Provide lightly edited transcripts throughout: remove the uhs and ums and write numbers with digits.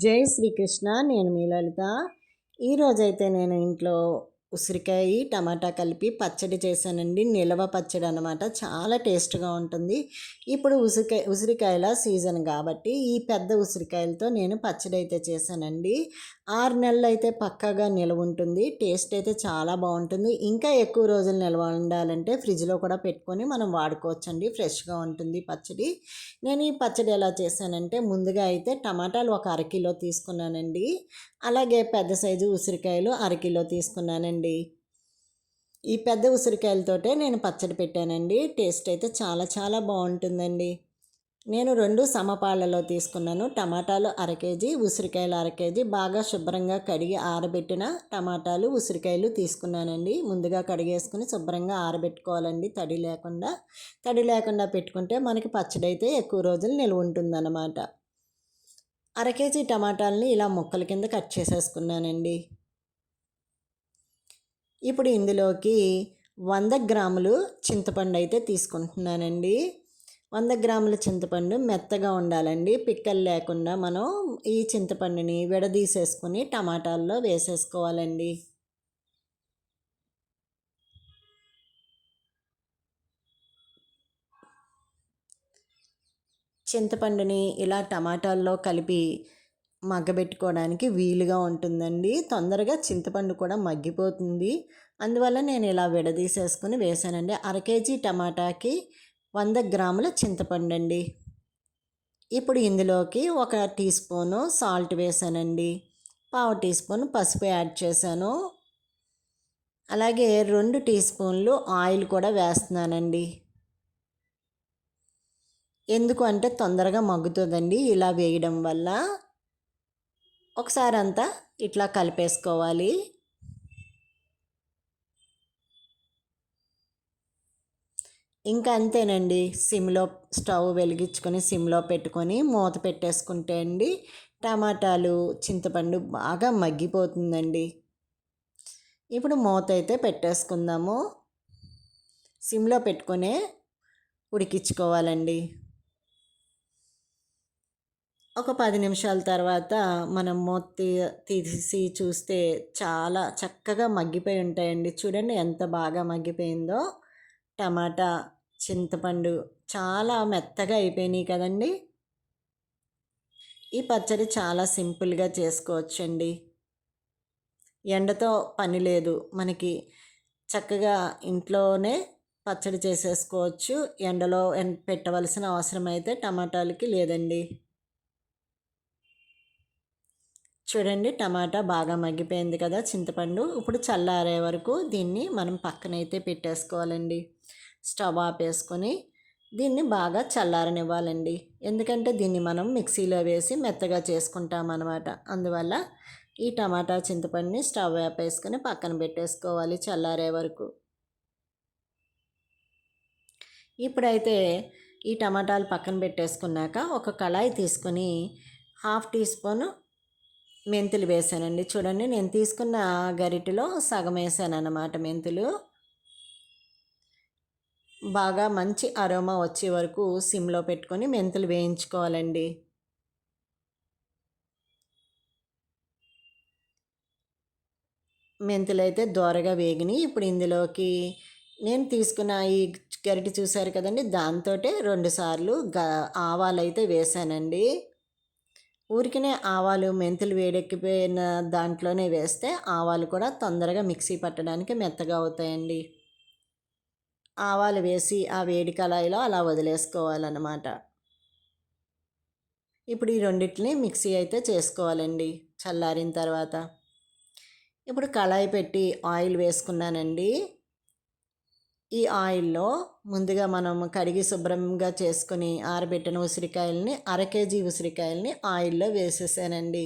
జై శ్రీకృష్ణ. నేను మీ లలిత. ఈరోజైతే నేను ఇంట్లో ఉసిరికాయ టమాటా కలిపి పచ్చడి చేశానండి. నిలవ పచ్చడి అనమాట. చాలా టేస్ట్గా ఉంటుంది. ఇప్పుడు ఉసిరికాయల సీజన్ కాబట్టి ఈ పెద్ద ఉసిరికాయలతో నేను పచ్చడి అయితే చేశానండి. 6 నెలలు అయితే పక్కాగా నిల్వ ఉంటుంది. టేస్ట్ అయితే చాలా బాగుంటుంది. ఇంకా ఎక్కువ రోజులు నిల్వ ఉండాలంటే ఫ్రిడ్జ్లో కూడా పెట్టుకొని మనం వాడుకోవచ్చండి. ఫ్రెష్గా ఉంటుంది పచ్చడి. నేను ఈ పచ్చడి ఎలా చేశానంటే, ముందుగా అయితే టమాటాలు ఒక అరకిలో తీసుకున్నానండి. అలాగే పెద్ద సైజు ఉసిరికాయలు అరకిలో తీసుకున్నానండి. ఈ పెద్ద ఉసిరికాయలతోటే నేను పచ్చడి పెట్టానండి. టేస్ట్ అయితే చాలా చాలా బాగుంటుందండి. నేను 2 సమపాళ్ళలో తీసుకున్నాను. టమాటాలు అర కేజీ, ఉసిరికాయలు అర కేజీ. బాగా శుభ్రంగా కడిగి ఆరబెట్టిన టమాటాలు, ఉసిరికాయలు తీసుకున్నానండి. ముందుగా కడిగేసుకుని శుభ్రంగా ఆరబెట్టుకోవాలండి, తడి లేకుండా పెట్టుకుంటే మనకి పచ్చడి అయితే ఎక్కువ రోజులు నిల్వ ఉంటుందన్నమాట. అర కేజీ టమాటాలని ఇలా ముక్కల కింద కట్ చేసేసుకున్నానండి. ఇప్పుడు ఇందులోకి 100 గ్రాములు చింతపండు అయితే తీసుకుంటున్నానండి. 100 గ్రాముల చింతపండు మెత్తగా ఉండాలండి. పిక్కలు లేకుండా మనం ఈ చింతపండుని విడదీసేసుకుని టమాటాల్లో వేసేసుకోవాలండి. చింతపండుని ఇలా టమాటాల్లో కలిపి మగ్గబెట్టుకోవడానికి వీలుగా ఉంటుందండి. తొందరగా చింతపండు కూడా మగ్గిపోతుంది. అందువల్ల నేను ఇలా విడదీసేసుకుని వేసానండి. అర కేజీ టమాటాకి 100 గ్రాముల చింతపండు అండి. ఇప్పుడు ఇందులోకి 1 టీ స్పూను సాల్ట్ వేసానండి. పావు టీ స్పూన్ పసుపు యాడ్ చేశాను. అలాగే 2 టీ స్పూన్లు ఆయిల్ కూడా వేస్తున్నానండి. ఎందుకు అంటే తొందరగా మగ్గుతుందండి ఇలా వేయడం వల్ల. ఒకసారి అంతా ఇట్లా కలిపేసుకోవాలి. ఇంకా అంతేనండి. స్టవ్ వెలిగించుకొని సిమ్లో పెట్టుకొని మూత పెట్టేసుకుంటే అండి టమాటాలు, చింతపండు బాగా మగ్గిపోతుందండి. ఇప్పుడు మూత అయితే పెట్టేసుకుందాము. సిమ్లో పెట్టుకొనే ఉడికించుకోవాలండి. ఒక 10 నిమిషాల తర్వాత మనం మూత తీసి చూస్తే చాలా చక్కగా మగ్గిపోయి ఉంటాయండి. చూడండి ఎంత బాగా మగ్గిపోయిందో. టమాటా, చింతపండు చాలా మెత్తగా అయిపోయినాయి కదండి. ఈ పచ్చడి చాలా సింపుల్గా చేసుకోవచ్చండి. ఎండతో పని లేదు మనకి. చక్కగా ఇంట్లోనే పచ్చడి చేసేసుకోవచ్చు. ఎండలో పెట్టవలసిన అవసరం అయితే టమాటాలకి లేదండి. చూడండి టమాటా బాగా మగ్గిపోయింది కదా చింతపండు. ఇప్పుడు చల్లారే వరకు దీన్ని మనం పక్కనైతే పెట్టేసుకోవాలండి. స్టవ్ ఆపేసుకొని దీన్ని బాగా చల్లారనివ్వాలండి. ఎందుకంటే దీన్ని మనం మిక్సీలో వేసి మెత్తగా చేసుకుంటామన్నమాట. అందువల్ల ఈ టమాటా చింతపండుని స్టవ్ ఆపేసుకొని పక్కన పెట్టేసుకోవాలి చల్లారే వరకు. ఇప్పుడైతే ఈ టమాటాలు పక్కన పెట్టేసుకున్నాక ఒక కళాయి తీసుకొని 1/2 టీ స్పూను మెంతులు వేసానండి. చూడండి నేను తీసుకున్న గరిటెలో సగం వేసాను అన్నమాట మెంతులు. బాగా మంచి అరోమా వచ్చే వరకు సిమ్లో పెట్టుకొని మెంతులు వేయించుకోవాలండి. మెంతులు అయితే దోరగా వేగినాయి. ఇప్పుడు ఇందులోకి నేను తీసుకున్న ఈ గరిటె చూసారు కదండి, దాంతోటే 2 సార్లు ఆవాలు అయితే వేసానండి. ఊరికనే ఆవాలు మెంతులు వేడెక్కిపోయిన దాంట్లోనే వేస్తే ఆవాలు కూడా తొందరగా మిక్సీ పట్టడానికి మెత్తగా అవుతాయండి. ఆవాలు వేసి ఆ వేడి కళాయిలో అలా వదిలేసుకోవాలన్నమాట. ఇప్పుడు ఈ రెండింటిని మిక్సీ అయితే చేసుకోవాలండి చల్లారిన తర్వాత. ఇప్పుడు కళాయి పెట్టి ఆయిల్ వేసుకున్నానండి. ఈ ఆయిల్లో ముందుగా మనం కడిగి శుభ్రంగా చేసుకుని ఆరబెట్టిన ఉసిరికాయలని అర కేజీ ఉసిరికాయలని ఆయిల్లో వేసేసానండి.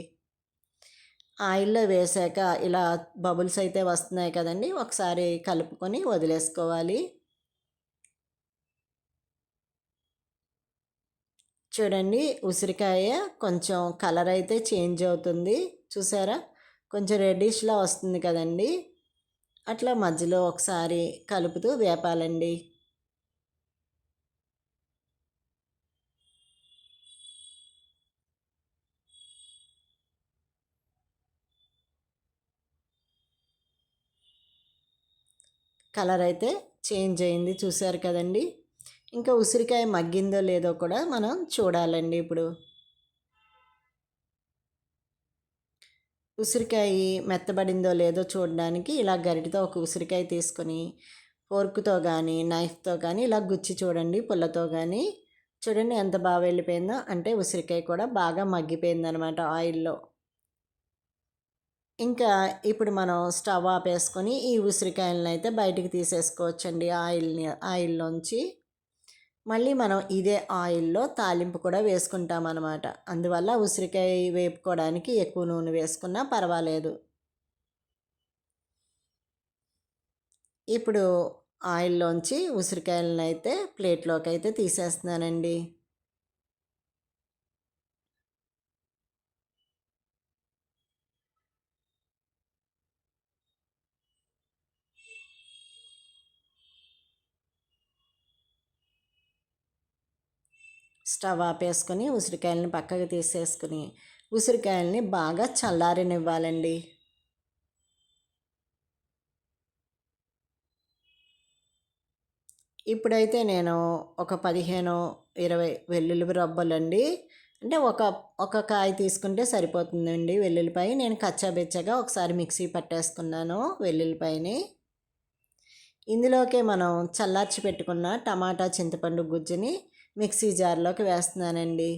ఆయిల్లో వేసాక ఇలా బబుల్స్ అయితే వస్తున్నాయి కదండి, ఒకసారి కలుపుకొని వదిలేసుకోవాలి. చూడండి ఉసిరికాయ కొంచెం కలర్ అయితే చేంజ్ అవుతుంది, చూసారా? కొంచెం రెడ్డిష్లా వస్తుంది కదండి. అట్లా మధ్యలో ఒకసారి కలుపుతూ వేపాలండి. కలర్ అయితే చేంజ్ అయింది, చూసారు కదండి. ఇంకా ఉసిరికాయ మగ్గిందో లేదో కూడా మనం చూడాలండి. ఇప్పుడు ఉసిరికాయ మెత్తబడిందో లేదో చూడడానికి ఇలా గరిటతో ఒక ఉసిరికాయ తీసుకొని ఫోర్క్‌తో గానీ, నైఫ్‌తో కానీ ఇలా గుచ్చి చూడండి, పుల్లతో గానీ. చూడండి ఎంత బాగా వెళ్ళిపోయిందో. అంటే ఉసిరికాయ కూడా బాగా మగ్గిపోయిందనమాట ఆయిల్‌లో. ఇంకా ఇప్పుడు మనం స్టవ్ ఆపేసుకొని ఈ ఉసిరికాయలనైతే బయటికి తీసేసుకోవచ్చండి ఆయిల్‌లోంచి. మళ్ళీ మనం ఇదే ఆయిల్‌లో తాలింపు కూడా వేసుకుంటామనమాట. అందువల్ల ఉసిరికాయ వేపుకోవడానికి ఎక్కువ నూనె వేసుకున్నా పర్వాలేదు. ఇప్పుడు ఆయిల్లోంచి ఉసిరికాయలనైతే ప్లేట్‌లోకైతే తీసేస్తున్నానండి. స్టవ్ ఆపేసుకొని ఉసిరికాయలని పక్కకు తీసేసుకుని, ఉసిరికాయలని బాగా చల్లారనివ్వాలండి. ఇప్పుడైతే నేను ఒక 15, 20 వెల్లుల్లి రబ్బలండి. అంటే ఒక కాయ తీసుకుంటే సరిపోతుందండి వెల్లుల్లిపాయ. నేను కచ్చాబిచ్చాగా ఒకసారి మిక్సీ పట్టేసుకున్నాను వెల్లుల్లిపాయని. ఇందులోకే మనం చల్లార్చి పెట్టుకున్న టమాటా, చింతపండు గుజ్జుని మిక్సీ జార్లోకి వేస్తున్నానండి.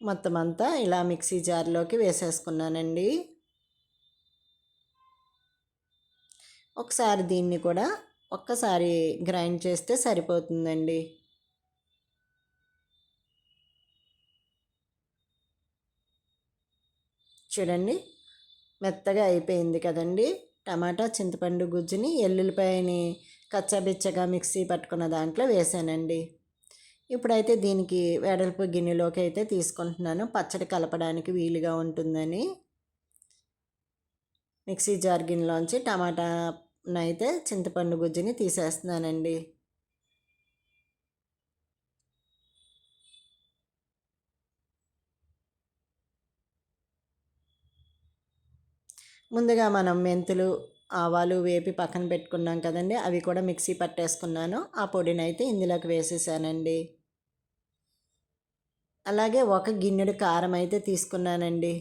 మొత్తం అంతా ఇలా మిక్సీ జార్లోకి వేసేసుకున్నానండి. ఒకసారి దీన్ని కూడా ఒక్కసారి గ్రైండ్ చేస్తే సరిపోతుందండి. చూడండి మెత్తగా అయిపోయింది కదండి. టమాటా, చింతపండు గుజ్జుని ఎల్లుల్లిపాయని కచ్చాబిచ్చగా మిక్సీ పట్టుకున్న దాంట్లో వేసానండి. ఇప్పుడైతే దీనికి వెడల్పు గిన్నెలోకి అయితే తీసుకుంటున్నాను, పచ్చడి కలపడానికి వీలుగా ఉంటుందని. మిక్సీ జార్ గిన్నెలోంచి టమాటానైతే చింతపండు గుజ్జుని తీసేస్తున్నానండి. ముందుగా మనం మెంతులు, ఆవాలు వేపి పక్కన పెట్టుకున్నాం కదండి, అవి కూడా మిక్సీ పట్టేసుకున్నాను. ఆ పొడినైతే ఇందులోకి వేసేసానండి. అలాగే ఒక గిన్నెడు కారం అయితే తీసుకున్నానండి.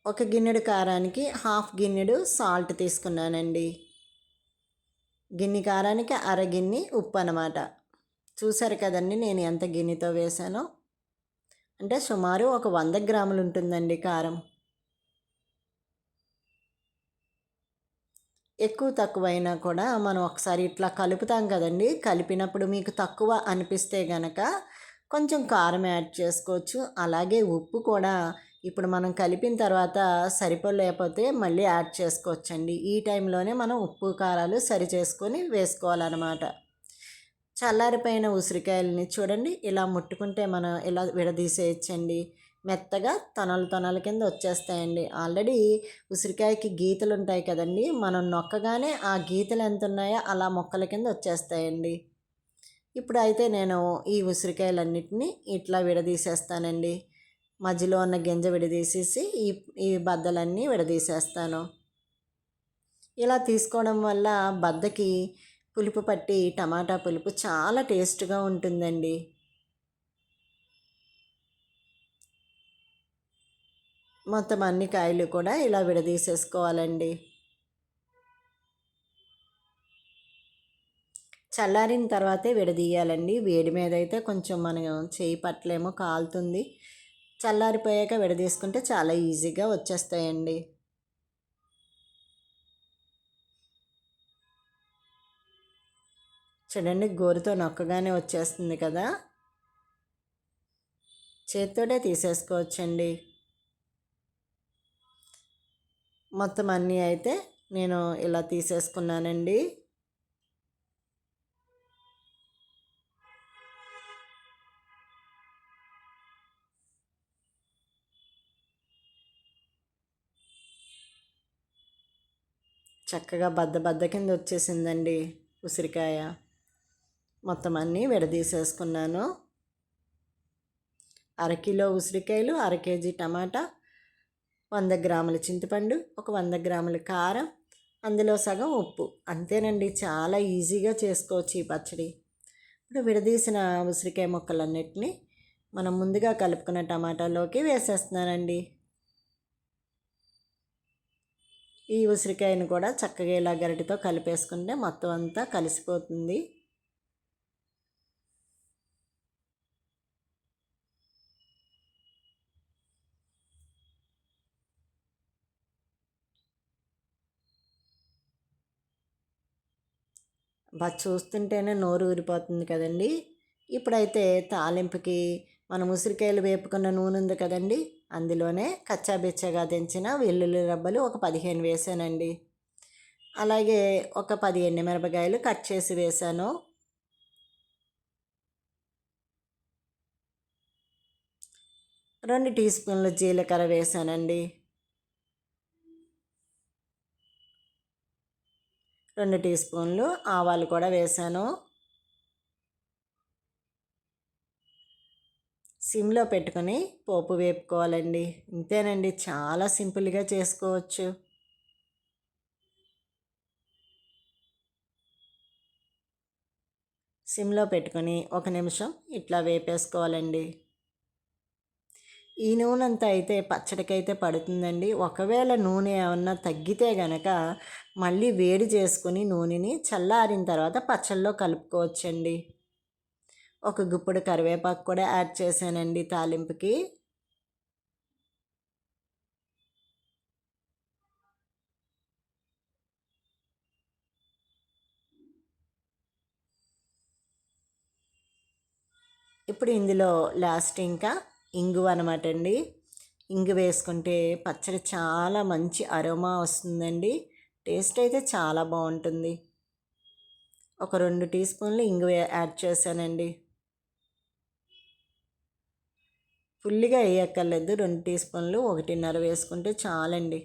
ఒక గిన్నెడు కారానికి హాఫ్ గిన్నెడు సాల్ట్ తీసుకున్నానండి. గిన్నె కారానికి అర గిన్నె ఉప్పు అనమాట. చూసారు కదండి నేను ఎంత గిన్నెతో వేసానో. అంటే సుమారు ఒక 100 గ్రాములు ఉంటుందండి కారం. ఎక్కువ తక్కువైనా కూడా మనం ఒకసారి ఇట్లా కలుపుతాం కదండి, కలిపినప్పుడు మీకు తక్కువ అనిపిస్తే గనక కొంచెం కారం యాడ్ చేసుకోవచ్చు. అలాగే ఉప్పు కూడా ఇప్పుడు మనం కలిపిన తర్వాత సరిపోలేకపోతే మళ్ళీ యాడ్ చేసుకోవచ్చండి. ఈ టైంలోనే మనం ఉప్పు కారాలు సరి చేసుకొని వేసుకోవాలన్నమాట. చల్లారిపోయిన ఉసిరికాయలని చూడండి ఇలా ముట్టుకుంటే మనం ఇలా విడదీసేయచ్చండి. మెత్తగా తొనలు తొనల కింద వచ్చేస్తాయండి. ఆల్రెడీ ఉసిరికాయకి గీతలు ఉంటాయి కదండి, మనం నొక్కగానే ఆ గీతలు ఎంత ఉన్నాయో అలా మొక్కల కింద వచ్చేస్తాయండి. ఇప్పుడు అయితే నేను ఈ ఉసిరికాయలన్నిటినీ ఇట్లా విడదీసేస్తానండి. మధ్యలో ఉన్న గింజ విడదీసేసి ఈ బద్దలన్నీ విడదీసేస్తాను. ఇలా తీసుకోవడం వల్ల బద్దకి పులుపు పట్టి టమాటా పులుపు చాలా టేస్ట్గా ఉంటుందండి. మొత్తం అన్ని కాయలు కూడా ఇలా విడదీసేసుకోవాలండి. చల్లారిన తర్వాతే విడదీయాలండి. వేడి మీద అయితే కొంచెం మనం చేయి పట్టలేమో, కాలుతుంది. చల్లారిపోయాక విడదీసుకుంటే చాలా ఈజీగా వచ్చేస్తాయండి. చూడండి గోరుతో నొక్కగానే వచ్చేస్తుంది కదా. చేత్తోటే తీసేసుకోవచ్చండి. మొత్తం అన్నీ అయితే నేను ఇలా తీసేసుకున్నానండి. చక్కగా బద్ద బద్ద కింద వచ్చేసిందండి ఉసిరికాయ. మొత్తం అన్నీ విడదీసేసుకున్నాను. అరకిలో ఉసిరికాయలు, అర కేజీ టమాటా, 100 గ్రాముల చింతపండు, ఒక 100 గ్రాముల కారం, అందులో సగం ఉప్పు. అంతేనండి, చాలా ఈజీగా చేసుకోవచ్చు ఈ పచ్చడి. ఇప్పుడు విడదీసిన ఉసిరికాయ ముక్కలన్నిటిని మనం ముందుగా కలుపుకున్న టమాటాలోకి వేసేస్తున్నానండి. ఈ ఉసిరికాయను కూడా చక్కగా ఇలా గరిటెతో కలిపేసుకుంటే మొత్తం అంతా కలిసిపోతుంది. చూస్తుంటేనే నోరు ఊరిపోతుంది కదండి. ఇప్పుడైతే తాలింపుకి మనం ఉసిరికాయలు వేపుకున్న నూనె ఉంది కదండి, అందులోనే కచ్చాబిచ్చగా దించిన వెల్లుల్లి రబ్బలు ఒక 15 వేసానండి. అలాగే ఒక 10 ఎండుమిరపకాయలు కట్ చేసి వేసాను. 2 టీ స్పూన్లు జీలకర్ర వేసానండి. 2 టీ స్పూన్లు ఆవాలు కూడా వేసాను. సిమ్లో పెట్టుకొని పోపు వేపుకోవాలండి. ఇంతేనండి, చాలా సింపుల్గా చేసుకోవచ్చు. సిమ్లో పెట్టుకొని 1 నిమిషం ఇట్లా వేపేసుకోవాలండి. ఈ నూనె అంతా అయితే పచ్చడికైతే పడుతుందండి. ఒకవేళ నూనె ఏమన్నా తగ్గితే గనక మళ్ళీ వేడి చేసుకుని నూనెని చల్లారిన తర్వాత పచ్చళ్ళలో కలుపుకోవచ్చండి. ఒక గుప్పుడు కరివేపాకు కూడా యాడ్ చేశానండి తాలింపుకి. ఇప్పుడు ఇందులో లాస్ట్ ఇంకా ఇంగువ అనమాట అండి. ఇంగు వేసుకుంటే పచ్చడి చాలా మంచి అరోమా వస్తుందండి. టేస్ట్ అయితే చాలా బాగుంటుంది. ఒక 2 టీ స్పూన్లు ఇంగువ యాడ్ చేశానండి. ఫుల్గా వేయక్కర్లేదు, 2 టీ స్పూన్లు 1.5 వేసుకుంటే చాలండి.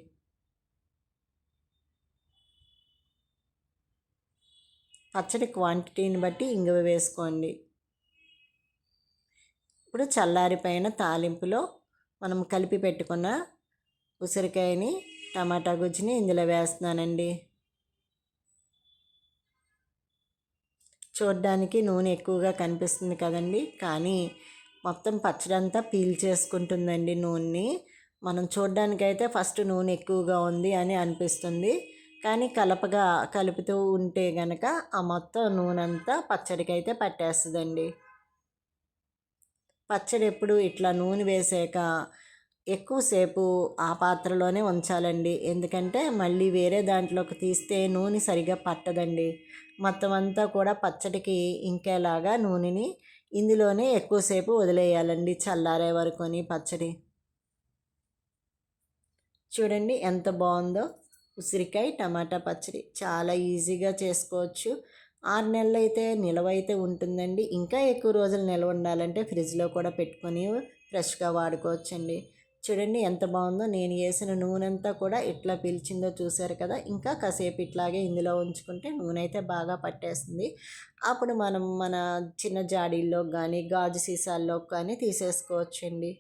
పచ్చడి క్వాంటిటీని బట్టి ఇంగువ వేసుకోండి. ఇప్పుడు చల్లారిపోయిన తాలింపులో మనం కలిపి పెట్టుకున్న ఉసిరికాయని, టమాటా గుజ్జుని ఇందులో వేస్తున్నానండి. చూడ్డానికి నూనె ఎక్కువగా కనిపిస్తుంది కదండి, కానీ మొత్తం పచ్చడి అంతా పీల్ చేసుకుంటుందండి నూనెని. మనం చూడ్డానికైతే ఫస్ట్ నూనె ఎక్కువగా ఉంది అని అనిపిస్తుంది, కానీ కలుపుతూ ఉంటే గనక ఆ మొత్తం నూనె అంతా పచ్చడికైతే పట్టేస్తుందండి. పచ్చడి ఎప్పుడు ఇట్లా నూనె వేసాక ఎక్కువసేపు ఆ పాత్రలోనే ఉంచాలండి. ఎందుకంటే మళ్ళీ వేరే దాంట్లోకి తీస్తే నూనె సరిగా పట్టదండి. మొత్తం అంతా కూడా పచ్చడికి ఇంకేలాగా నూనెని ఇందులోనే ఎక్కువసేపు వదిలేయాలండి, చల్లారే వరకుని పచ్చడి. చూడండి ఎంత బాగుందో ఉసిరికాయ టమాటా పచ్చడి. చాలా ఈజీగా చేసుకోవచ్చు. 6 నెలలు అయితే నిల్వ అయితే ఉంటుందండి. ఇంకా ఎక్కువ రోజులు నిల్వ ఉండాలంటే ఫ్రిడ్జ్లో కూడా పెట్టుకొని ఫ్రెష్గా వాడుకోవచ్చండి. చూడండి ఎంత బాగుందో. నేను వేసిన నూనె అంతా కూడా ఇట్లా పీల్చిందో చూసారు కదా. ఇంకా కాసేపు ఇట్లాగే ఇందులో ఉంచుకుంటే నూనె అయితే బాగా పట్టేస్తుంది. అప్పుడు మనం మన చిన్న జాడీల్లో కానీ గాజు సీసాల్లో కానీ తీసేసుకోవచ్చండి.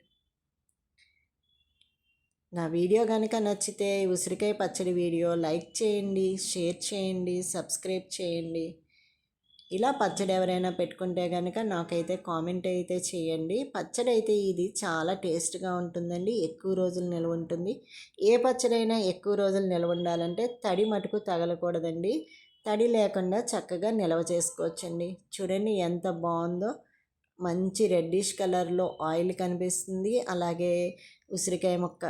నా వీడియో కనుక నచ్చితే ఉసిరికాయ పచ్చడి వీడియో లైక్ చేయండి, షేర్ చేయండి, సబ్స్క్రైబ్ చేయండి. ఇలా పచ్చడి ఎవరైనా పెట్టుకుంటే కనుక నాకైతే కామెంట్ అయితే చేయండి. పచ్చడి అయితే ఇది చాలా టేస్ట్గా ఉంటుందండి, ఎక్కువ రోజులు నిల్వ ఉంటుంది. ఏ పచ్చడైనా ఎక్కువ రోజులు నిల్వ ఉండాలంటే తడి మటుకు తగలకూడదండి. తడి లేకుండా చక్కగా నిల్వ చేసుకోవచ్చండి. చూడండి ఎంత బాగుందో. మంచి రెడ్డిష్ కలర్లో ఆయిల్ కనిపిస్తుంది, అలాగే ఉసిరికాయ ముక్క